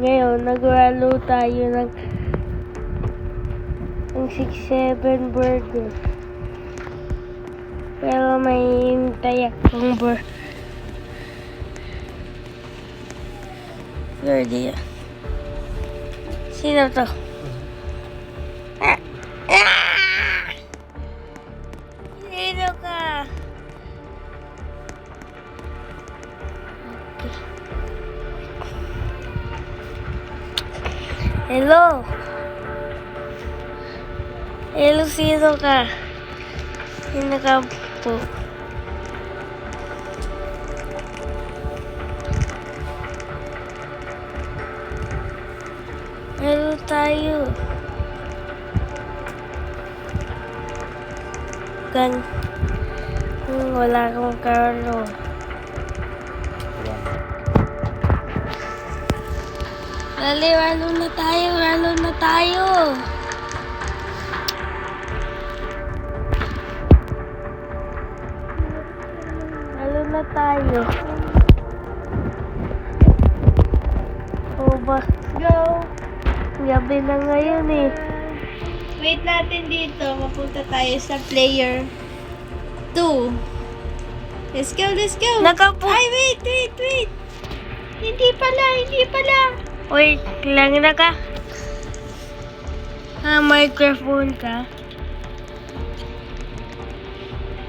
Ngayon, nagralo tayo ng 6-7 burger. Pero may hintay akong burger diyan. Sino to? Sino ka? Okay. Hello? Hello, sino ka? Sino ka po? Hello tayo. Wala akong karo. Dali, lalo na tayo. Lalo na tayo. O ba? Go! Gabi na ngayon eh. Wait natin dito. Mapunta tayo sa player 2. Let's go! Ay, wait! Hindi pala. Wait lang na ka. Microphone ka.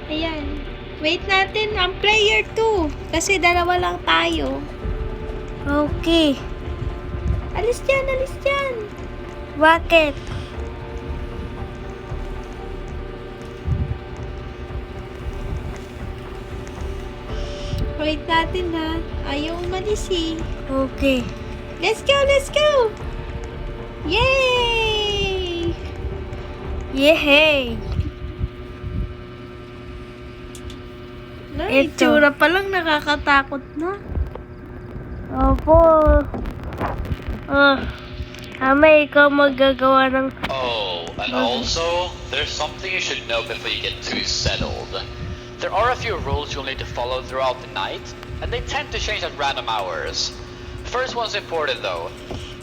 Ayan. Wait natin ang player 2. Kasi dalawa lang tayo. Okay. Alis dyan. Bakit? Wait natin ha. Ayaw umalis eh. Okay. Let's go! Yay! Yehey! No, Ito. itsura pa lang nakakatakot na. Opo. Ama, ikaw magagawa ng... Oh, and also, there's something you should know before you get too settled. There are a few rules you'll need to follow throughout the night, and they tend to change at random hours. First one's important though.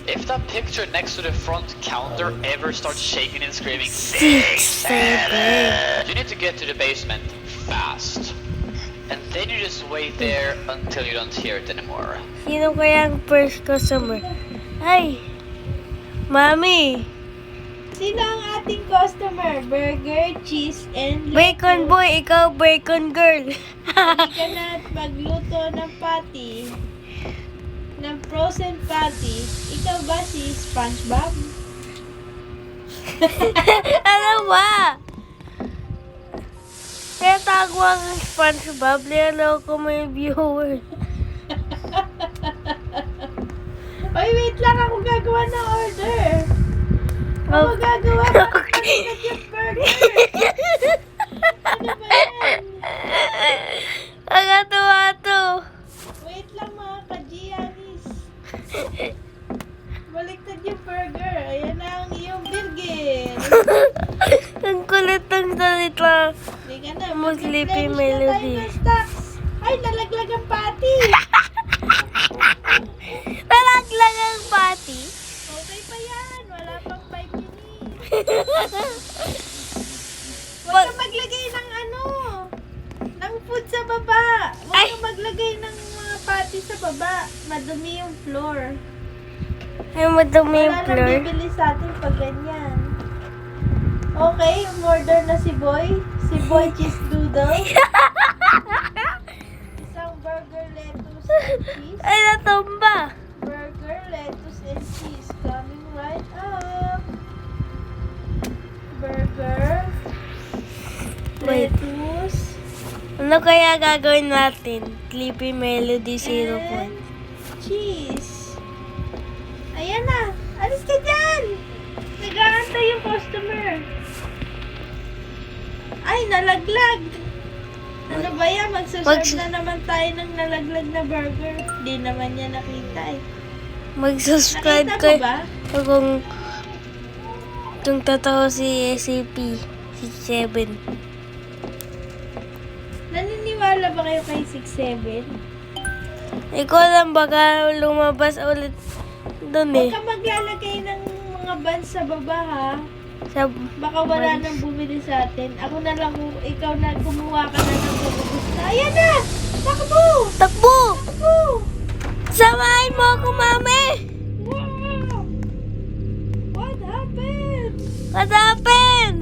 If that picture next to the front counter ever starts shaking and screaming 6, 7, you need to get to the basement fast. And then you just wait there until you don't hear it anymore. Sino kaya ang first customer? Ay! Mami! Sino ang ating customer? Burger, cheese, and Bacon boy, ikaw bacon girl. Hindi ka na magluto ng patty. Ng frozen patty. Ikaw ba si SpongeBob? Ano ba? Kaya tago ang SpongeBob, lalo ko may viewer. Oy, wait lang. Ako gagawa ng order. Ako gagawa ng burger. Ano ba yan? Nakatuwa to. Wait lang mga ka-Giannis. Baliktad yung burger. Ayan na ang iyong burger. Ang kulit ng salita. Hindi ka na. Mo Sleepy mag-replenish na Melody. tayo ng stocks. Ay, nalaglag ang patty. Nalaglag ang patty. Okay pa yan. Wala pang 5 minutes. Huwag Pag- kang maglagay ng ng food sa baba. Huwag Ay! kang maglagay ng mga patty sa baba. Madumi yung floor. Ay, madumi yung Wala nang floor. bibili sa atin pag ganyan. Okay, umorder na si Boy. Si Boy Cheese Doodle. Isang burger, lettuce, and cheese. Ay, natumba. Burger, lettuce, and cheese. Coming right up. Burger, Wait. lettuce, Ano kaya gagawin natin? Sleepy Melody 0 and point. cheese. Ayan na. Alis ka dyan. Nag-aantay yung customer. Ay, nalaglag. Ano ba yan? Magsaserve na naman tayo ng nalaglag na burger. Di naman niya nakita eh. Mag-subscribe Nakita mo kayo ba? kung totoo si SCP 67. Naniniwala ba kayo kay 6'7"? Ikaw lang baka lumabas ulit Doon Huwag eh. ka maglalagay ng mga buns sa baba ha. Sa... Baka wala nang bumili sa atin. Ako na lang, ikaw na, kumuha ka na ng pagkabus na. Ayan na! Takbo! Takbo! Takbo! Samahin mo ako, mami! Wow! What happened? What happened?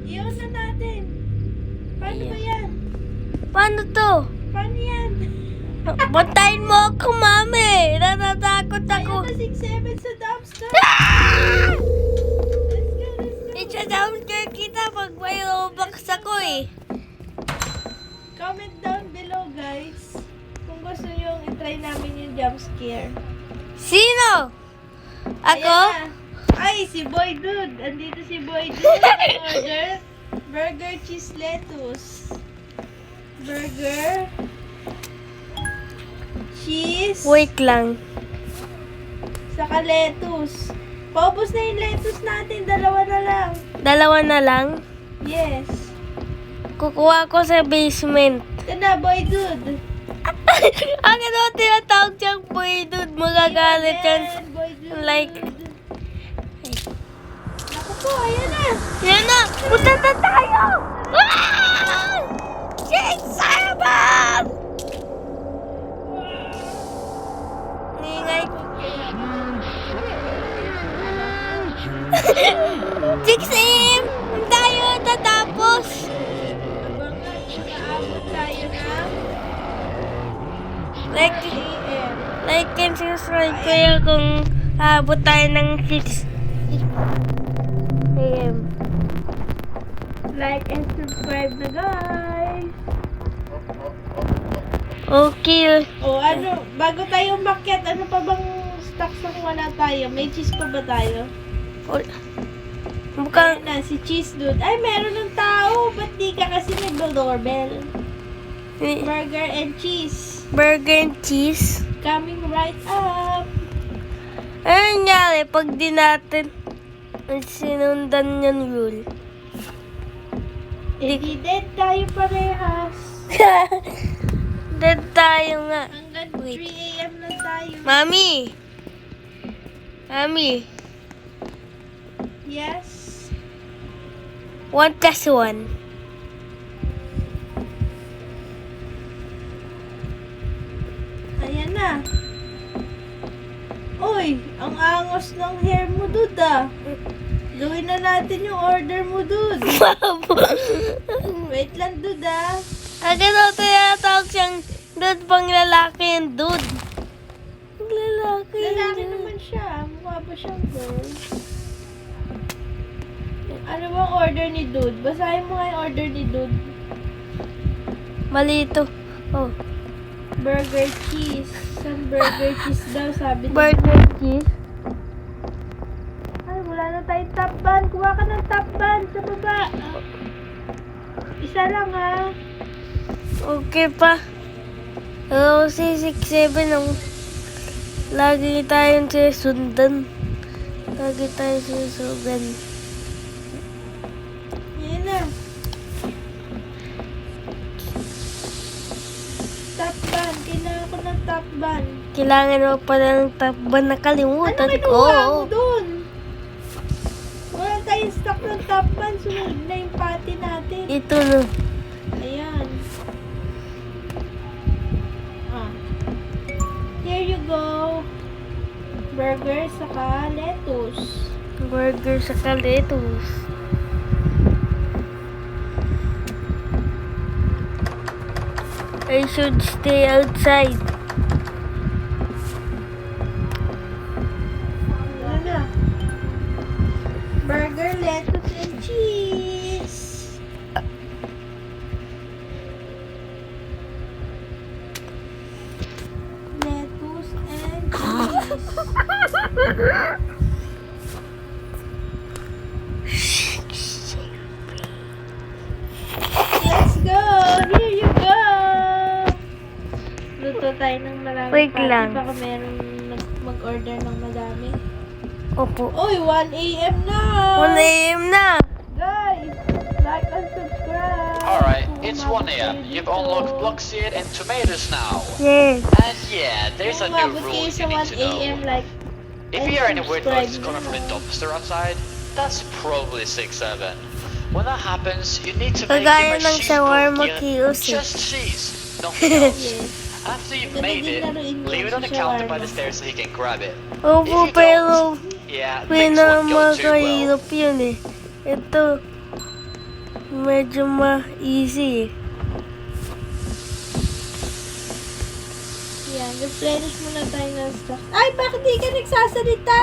Iyon na natin. Paano ba yan? Paano to? Paano yan? Bantayin mo ako, mami! Natatakot ako. Ayun na 6-7 sa dumpster. Ah! Let's go, let's go. Isa-downstairs kita pag may Robux ako eh. Comment down below guys kung gusto nyo i-try namin yung jump scare. Sino? Ako? Ayan na. Ay, si Boy Dude. Andito si Boy Dude. Order. Burger, cheese, lettuce. Burger. Cheese. Wait lang. Saka lettuce. Paubos na yung lettuce natin. Dalawa na lang. Dalawa na lang. Yes. Kukuha ko sa basement. Ito na, Boy Dude. Ang ano tinatawag siyang boy dude. Magagalit yan. Boy Dude. Like, Ako po, ayan na. yan na! Punta na tayo! Ah! Shake Simon! Ingay. 6 AM! Tayo tatapos! Abangan, nakaabot tayo ng Like, 4 AM. like and subscribe kayo kung abot tayo ng 6 AM. Like and subscribe na guys. Okay. O ano, bago tayo umakyat, ano pa bang stocks ang wala tayo? May cheese pa ba tayo? Mukhang Ayan na, si Cheese Dude. Ay, meron ng tao. Ba't di ka kasi nag-doorbell? Burger and cheese. burger and cheese. Coming right up. Ano nangyari pag di natin sinundan yung rule? Eh, di dead tayo parehas. Dead tayo nga. Hanggang Wait. 3 AM na tayo. Mami! Mami, Yes. 1 plus 1. Ayan na. Uy, ang angos ng hair mo, Dude, ah. Gawin na natin yung order mo, Dude. Wait lang, Dude, ah. Ang ano tinatawag siyang dude pang lalaki yung dude. Lalaki yung Lalaki dude. naman siya. Mukha pa siyang girl. Ano bang order ni Dude? Basahin mo nga yung order ni Dude. Mali ito. Oh. Burger cheese. Saan burger cheese daw, sabi ni Burger cheese. Ay, wala na tayong top bun. Kuha ka ng top bun sa baba. Isa lang, ha. Okay pa. Pero si 6-7 ang lagi tayong sinusundan. Lagi tayong sinusundan. Yan na. Top bun. Kailangan ko ng top bun. Kailangan mo pala ng takban na Ano kalimutan ko. kinuha mo dun? Wala tayong stock ng top bun. Sunod na yung patty natin. Ito no. Ayan. Ah. Here you go. Burger saka lettuce. Burger sa lettuce. I should stay outside. Ano na? Burger, lettuce, and cheese. Lettuce and cheese. Let's go! Here you go! Luto tayo ng marami. Wait patty. lang. Baka merong mag-order ng madami. Opo. Uy, 1 AM na! 1 AM na. Guys, like and subscribe! Alright, Kung it's umabot 1 a.m. kayo You've dito. unlocked Blockseed and Tomatoes now. Yes. And yeah, there's a Kung new umabot rule kayo you sa need 1 to know. AM, like, If you hear any weird noises coming from the dumpster outside, that's probably 6-7. When that happens, you need to make Kagaya him a ng cheese shawarma burger. kiosk eh. Just cheese, nothing else. Yes. After you've Ito made it, naging laruin mo leave it on the sa counter by shawarma. the stairs so he can grab it. Opo, If you pero don't, yeah, things won't go too well. pinamakahirap yun eh. Ito, medyo ma-easy eh. Yan, replenish muna tayo ng stock. Ay, bakit di ka nagsasalita?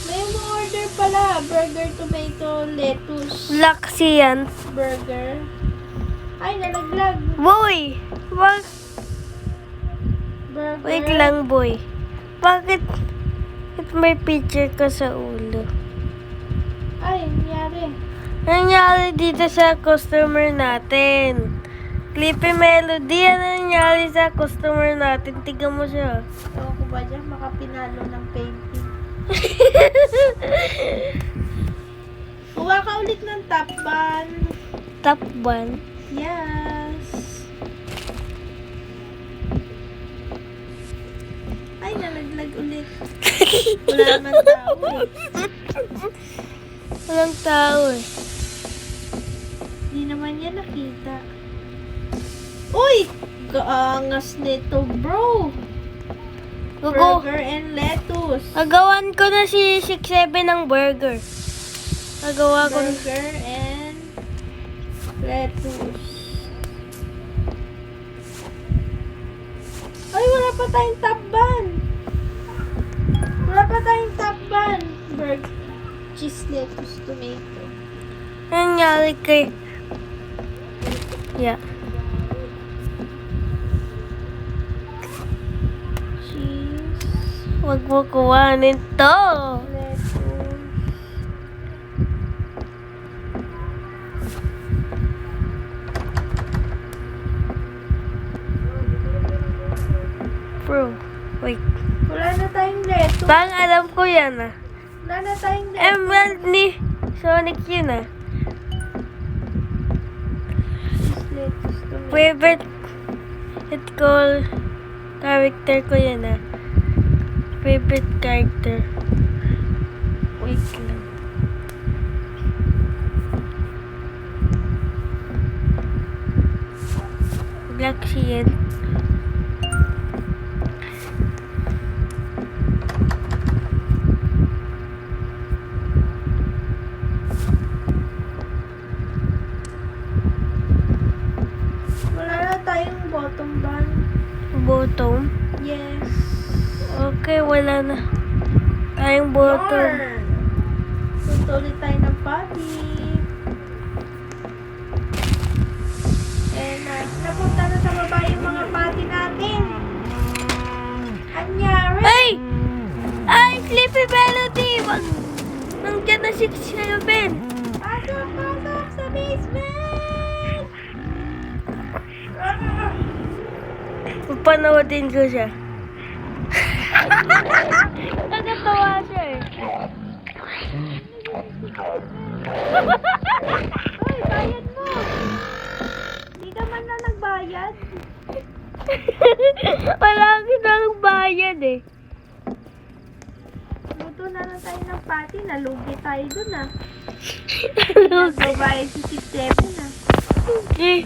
May order pala. Burger, tomato, lettuce. Laksi yan. Burger. Ay, nalaglag. Boy! Burger. Wait lang, boy. Bakit may picture ka sa ulo? Ay, nangyari. Nangyari dito sa customer natin. Clippy Melody, ano nangyari sa customer natin? Tignan mo siya. Ewan ko ba dyan, makapinalo ng painting. Kuha ka ulit ng top ban. Top 1. Yes. Ay, nalaglag ulit. Wala naman tao eh. Walang tao eh. Di naman yan nakita. Uy! Gaangas nito, bro. Gugo. Burger and lettuce. Agawan ko na si 6-7 ng burger. Agawa ko na. Burger and lettuce. Ay, wala pa tayong top ban. Wala pa tayong top ban. Burger, cheese, lettuce, tomato. Nangyari kay... Yeah. Cheese, Huwag mo kuhanin to. lettuce. Bro, wait. Wala na tayong lettuce. Bang alam ko yan ah. Wala na tayong lettuce. Emerald ni Sonic yun ah. Cheese, lettuce, tomato. Favorite character ko yan ah. Favorite character. Wait lang. Black Shield. Wala na tayong bottom ban. Bottom. Yes. Okay, wala na. Tayong bottom. Darn. Punta ulit tayo ng party. And napunta na sa baba yung mga party natin. Anyari. Ay! Ay, Sleepy Melody! Wag! Nandiyan na 6-7. Pasok, pasok sa basement! Ah! Panoodin ko siya. Nagatawa siya eh. Uy, bayad mo! Hindi naman na nagbayad. Wala nang bayad eh. Luto na lang tayo ng party. Nalugi tayo dun ah. Lugi. Nagbabayad si 6-7 ah. Eh,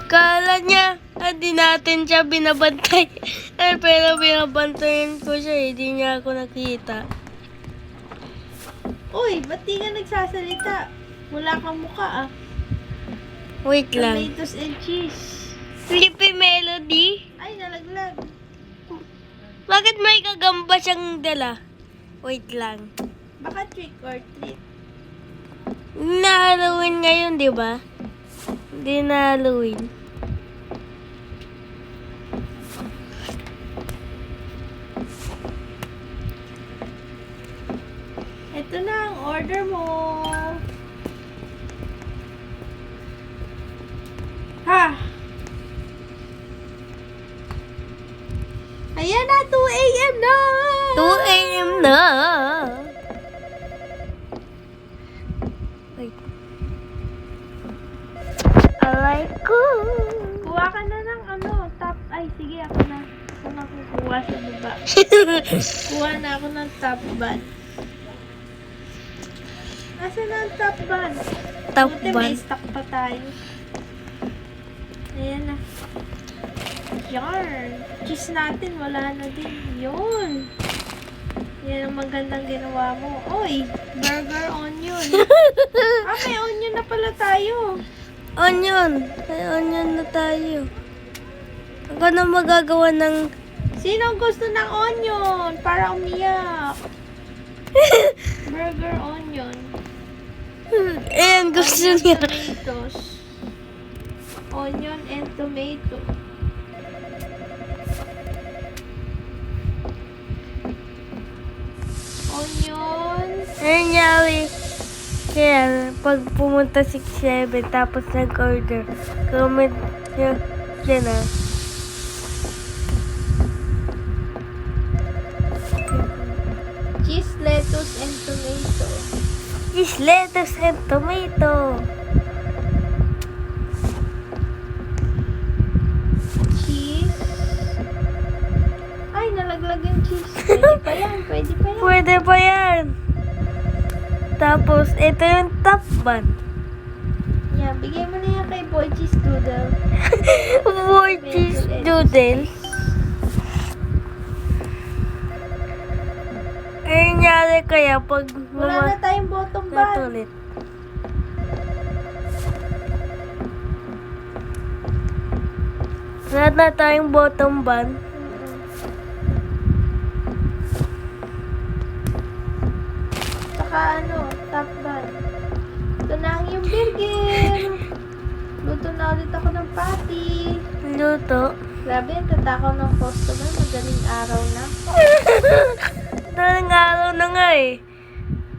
kala niya, hindi natin siya binabantay. Eh, pero binabantayan ko siya, hindi niya ako nakita. Uy, ba't di ka nagsasalita? Wala kang muka ah. Wait lang. Tomatoes and cheese. Sleepy Melody? Ay, nalaglag. Bakit may kagamba siyang dala? Wait lang. Baka trick or treat. Na Halloween ngayon, di ba? Hindi na Halloween. Ito na ang order mo. Ha! Ayan na, 2 a.m. na! 2 a.m. na! Wait. Alay ko! Kuha ka na ng ano, top. Ay, sige, ako na. Ako na kukuha sa baba. Kuha na ako ng top ban. Nasaan na ang top ban? Top Buti ban. may stock pa tayo. Ayan na. Yarn. Cheese natin, wala na din. Yun. Yan ang magandang ginawa mo. Oy, burger onion. May onion na pala tayo. Onion. May onion na tayo. Ako na magagawa ng... Sino ang gusto ng onion? Para umiyak. Burger onion. Ayan, gusto Onion, niya. tomatoes. Onion and tomato. Onion. Nangyari. Kaya, pag pumunta 6-7, tapos nag-order, comment nyo dyan ah. Cheese, lettuce, and tomato. Cheese, lettuce, and tomato. Cheese. Ay, nalaglag yung cheese. Pwede pa yan, pwede pa yan. Pwede pa yan. Tapos, ito yung top bun. Yan, bigay mo na yan kay Boy Cheese Doodle. More cheese noodles. Ay, nangyari kaya pag Wala na tayong bottom bun. natulit. Wala na tayong bottom bun. Saka top bun. Ito na ang yung burger. Luto na ulit ako ng patty. Luto. Grabe, ang tatakaw ng customer. Madaling araw na. Dalang araw na nga eh.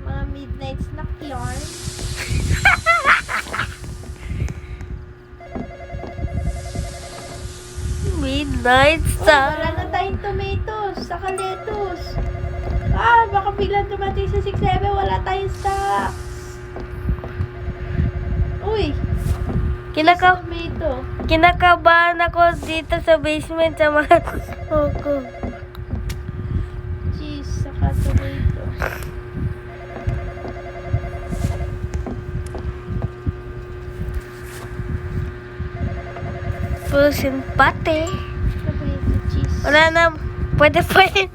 Mga midnight snack yarn. Midnight Oh, star. wala na tayong tomatoes. Saka lettuce. Baka biglang dumating sa 6-7. Wala tayong stock. Uy, tomato. Kinakabahan ako dito sa basement sa mga gusto ko. Cheese, saka tomato. Frozen pate. Tomato, cheese. Wala na. Pwede pa yan.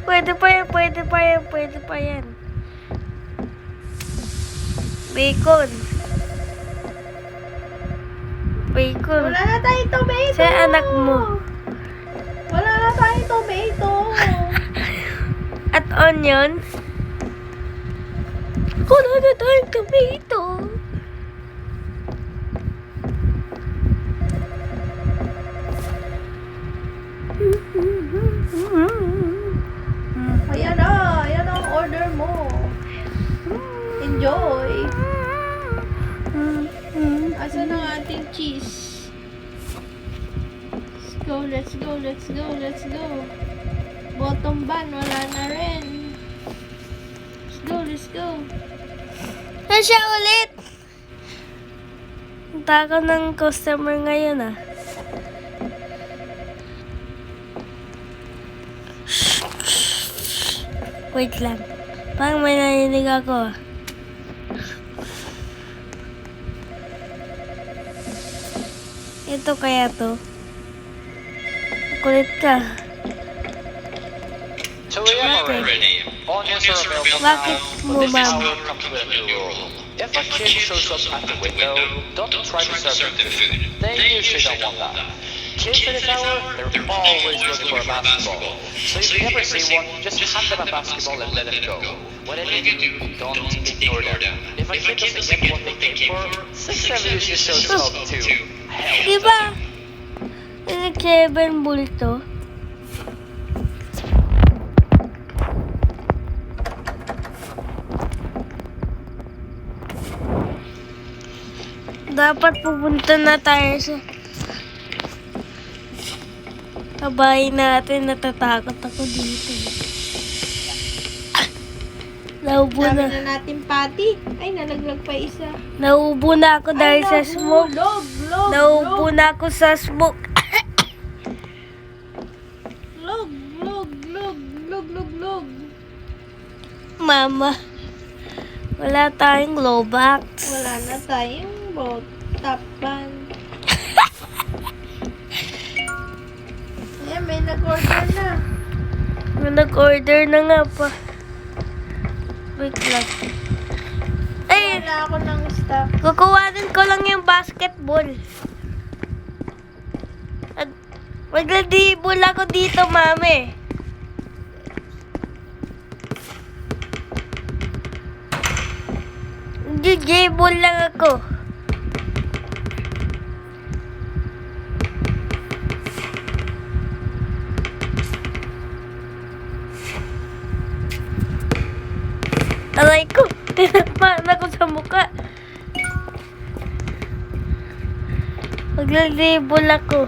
Pwede pa yan. Pwede pa yan. Pwede pa yan. Bacon. Bacon. Wala na tayong tomato. Sa anak mo. Wala na tayong tomato. At onion. Wala na tayong tomato. Ayan na. Ayan ang order mo. Enjoy. Asan ang ating cheese? Let's go, let's go, let's go, let's go. Bottom bun, wala na rin. Let's go, let's go. Na siya ulit. Ang takaw ng customer ngayon ah. Wait lang. Parang may narinig ako ah. Ito kaya to? Kulit ka. So we have already. Onions are available Bakit now, mo but this ba? hour comes with a new rule. If a kid shows up at the window, don't try to serve them food. They usually don't want that. Kids at this hour, they're always looking for a basketball. So if you ever see one, just hand them a basketball and let them go. Whatever you do, don't ignore them. If a kid doesn't get what they came for, 6-7 usually shows up to hell. Diba? Kevin Bulto. Dapat pupunta na tayo sa bahay natin. Natatakot ako dito. Naubo Dami na. na natin patty. Ay, nalaglag pa isa. Naubo na ako dahil sa smoke. Log, Naubo na ako sa smoke. log, natutulog. Mama, wala tayong Robux. Wala na tayong top ban. Ayan, may nag-order na. Nag-order na nga pa. Wait lang. Ay, Wala ako ng stock. kukuhanin ko lang yung basketball. Magladibol ako dito, mami. Gigibol lang ako. Aray ko, tinamaan ako sa mukha. Maglalibol ako.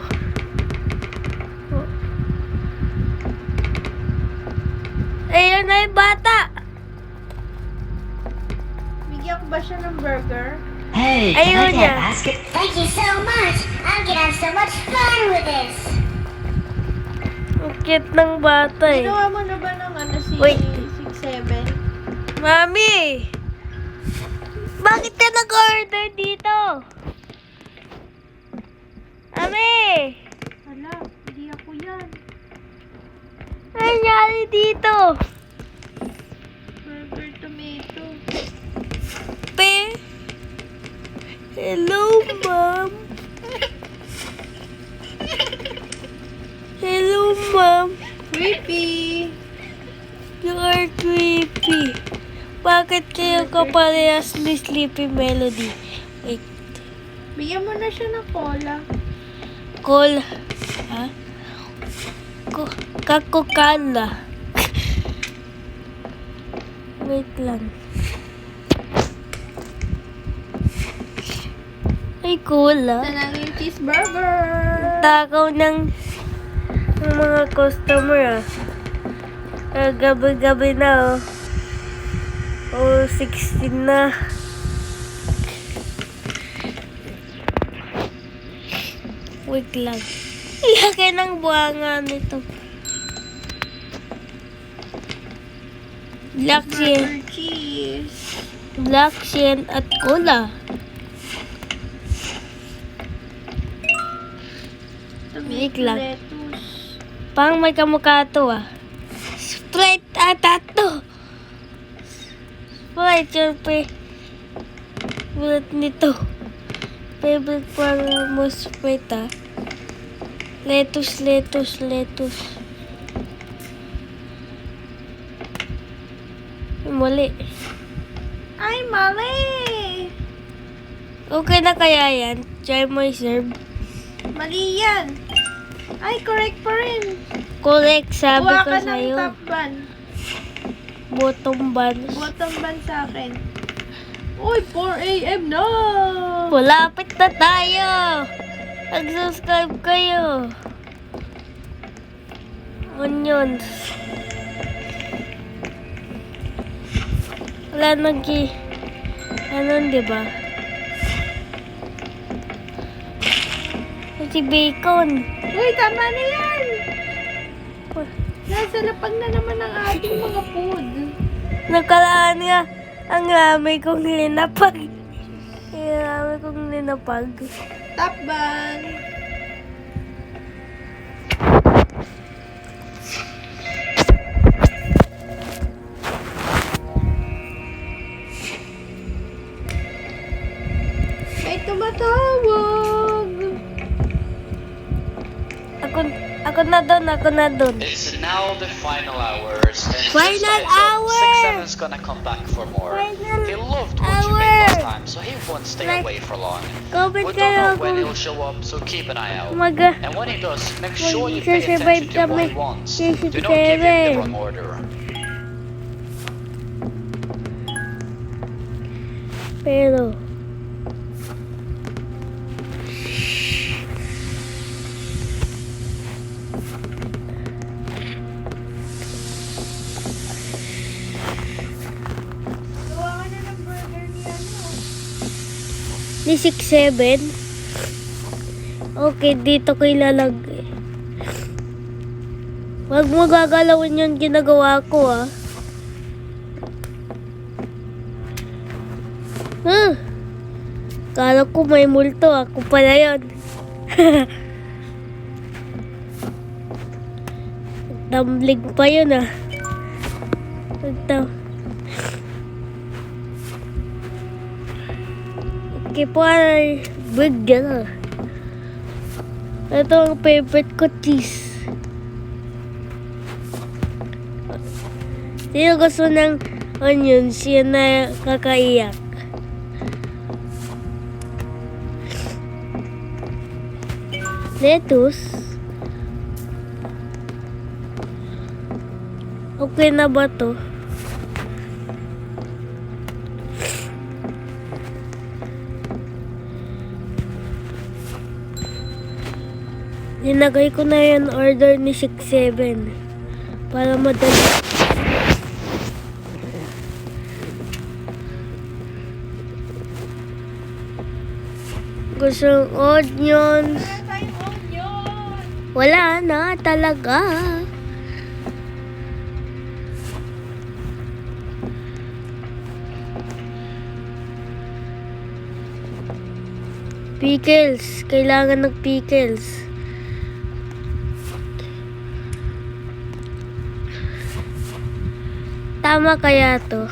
Ayun na yung bata. Bigyan ko ba siya ng burger? Hey, Ayun can I get niya. a basket? Thank you so much. I'm gonna have so much fun with this. Ang cute ng bata eh. Ginawa mo na ba ng ano si Wait. 6'7"? Mami! Bakit ka nag-order dito? Mami! Hala, hindi ako yan. Ano nangyari dito? Burger tomato. Pe? Hello, Mom. Hello, Mom. Creepy. You are creepy. Bakit kayo kaparehas ni Sleepy Melody? Wait, Bigyan mo na siya ng cola. call. Ha? Kakukala. Wait lang. Ay, cola. Ito lang yung cheeseburger. Takaw ng mga customer ah. Gabi-gabi na oh. Oh, 16 na. Wait lang. Laki ng buhanga nito. Black Shen, Burger cheese. Black Shen at cola. Tomato Wait lang. lettuce. Pang may kamukha to ah. Sprite ata to. Sprite, syempre. Bulat nito. Favorite para mo Sprite ah. Lettuce, lettuce, lettuce. Mali. Ay, mali! Okay na kaya yan? Try mo i-serve. Mali yan. Ay, correct pa rin. Correct, sabi Kuha ko ka ng sa'yo. top ban. Bottom buns. Bottom ban sa akin. Uy, 4 a.m. na! Malapit na tayo. Mag-subscribe kayo. Onions. Wala ano, di ba? Si bacon. Uy, tama na yan! Nasa lapag na naman ang ating mga food. Nakalaan nga ang lamay kong linapag. Ang lamay kong linapag. Top ban. May tumatawag. Ako na doon. It's now the final hours. And Final just heads up, hour! 6'7's gonna come back for more. Final He loved what you made hour! last time, so he won't stay Like, away for long. Comment We don't kayo know when kung he'll show up, so keep an eye out. Umaga. And when he does, make sure you pay Mag-survive attention to what he kami. wants. Kasi Do not give him the Kevin. wrong order. Pero Gawa ka na ng burger ni ano. ni 6'7". Okay, dito ko ilalagay. Wag mo gagalawin yung ginagawa ko, ah. Kala ko may multo. Ako pala yun. Tumbling pa yun, ah. Okay po, big girl. Ito ang favorite ko, cheese. Sino gusto ng onions? Yan na kakaiyak. Lettuce. Okay na ba to? Ninagay ko na yan order ni 6-7 para madali. Gusto onions. Wala na talaga. Pickles. Kailangan ng pickles. Tama kaya to?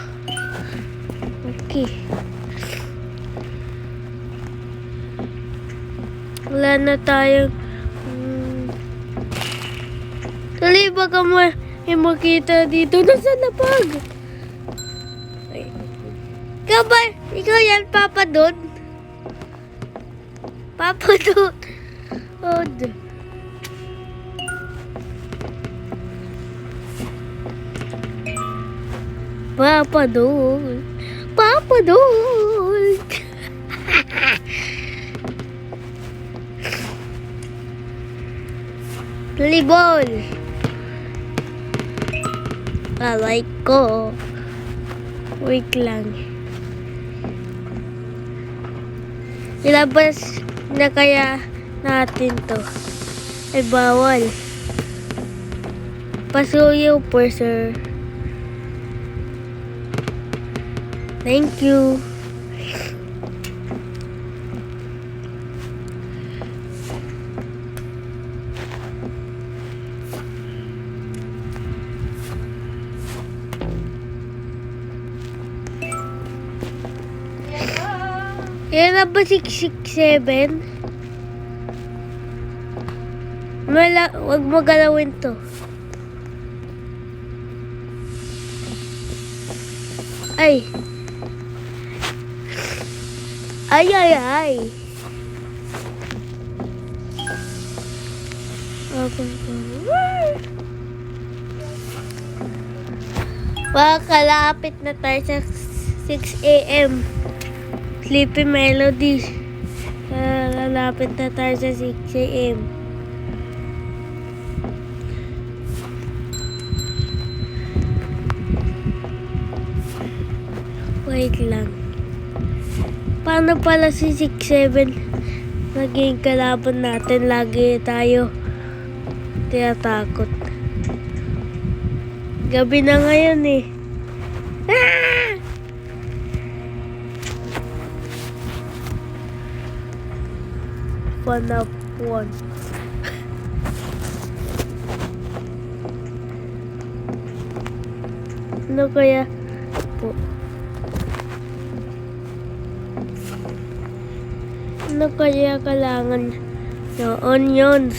Okay. Wala na tayong Dali, baka mo makita dito. Nasa lapag? Ikaw yan, Papa Dod? Papa Dod. Papa Dod. Papa Dod. Volleyball. Alay ko. Wait lang. Ilabas na kaya natin to. Ay, bawal. Pasuyo po, sir. Thank you. Yan na ba 667? Wag mo galawin to. Ay. Ay. Kalapit na tayo sa 6 AM. Sleepy Melodies. Lalapit na tayo sa 6 AM. Wait lang. Paano pala si 6-7 naging kalaban natin? Lagi tayo tinatakot. Gabi na ngayon eh. Ah! One up one. Ano kaya po? Ano kaya kailangan ng onions?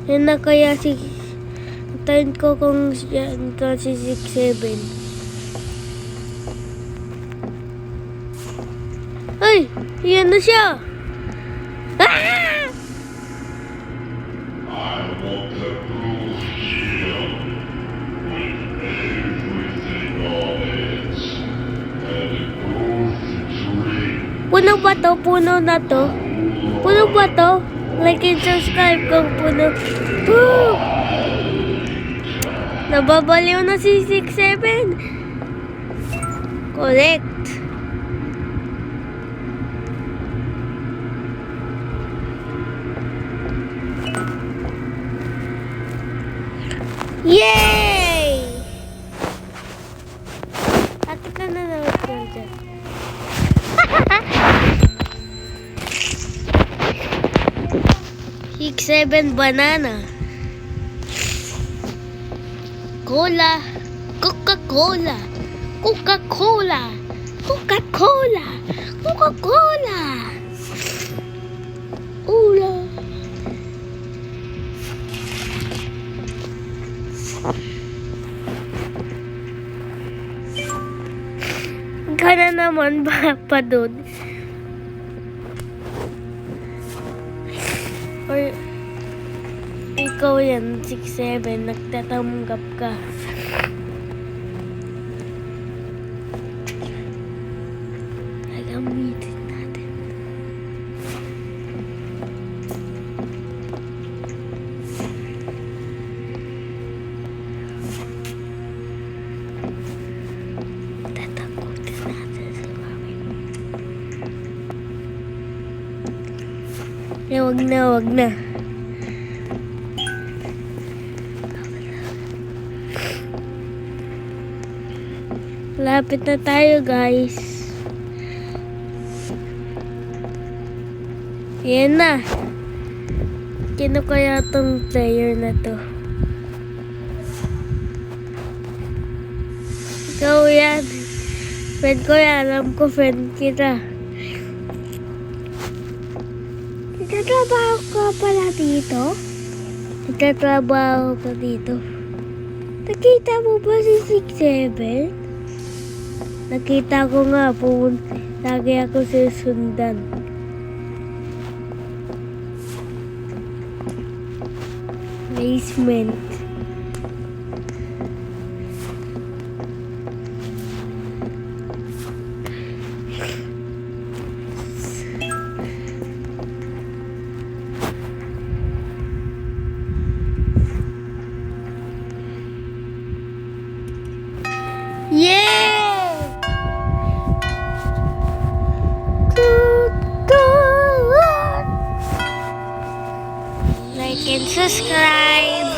Yan na kaya si tayin ko kung yan to si 6-7. Ay! Yan na siya! Ah! Puno ba to? Puno na to? Puno ba to? Like and subscribe kung puno. Woo! Nababaliw na si 6-7. Correct. Yay! Bakit na nanonood ko dyan? Six, seven banana. Cola. Coca-Cola. Coca-Cola. Coca-Cola. Coca-Cola. Ula. Ka na naman ba pa doon? Or ikaw yan, 6'7", nagtatanggap ka. Gagamitin natin. Tatakutin natin si mami. Wag na, wag na. Lapit na tayo, guys. Yan na. Sino kaya tong player na to? Ikaw yan. Friend ko yan. Alam ko, friend kita. Nagtatrabaho ka pala dito? Nagtatrabaho ka dito? Nakita mo ba si 6'7"? Nakita ko nga, lagi ako susundan. Basement. Yeah! Like and subscribe.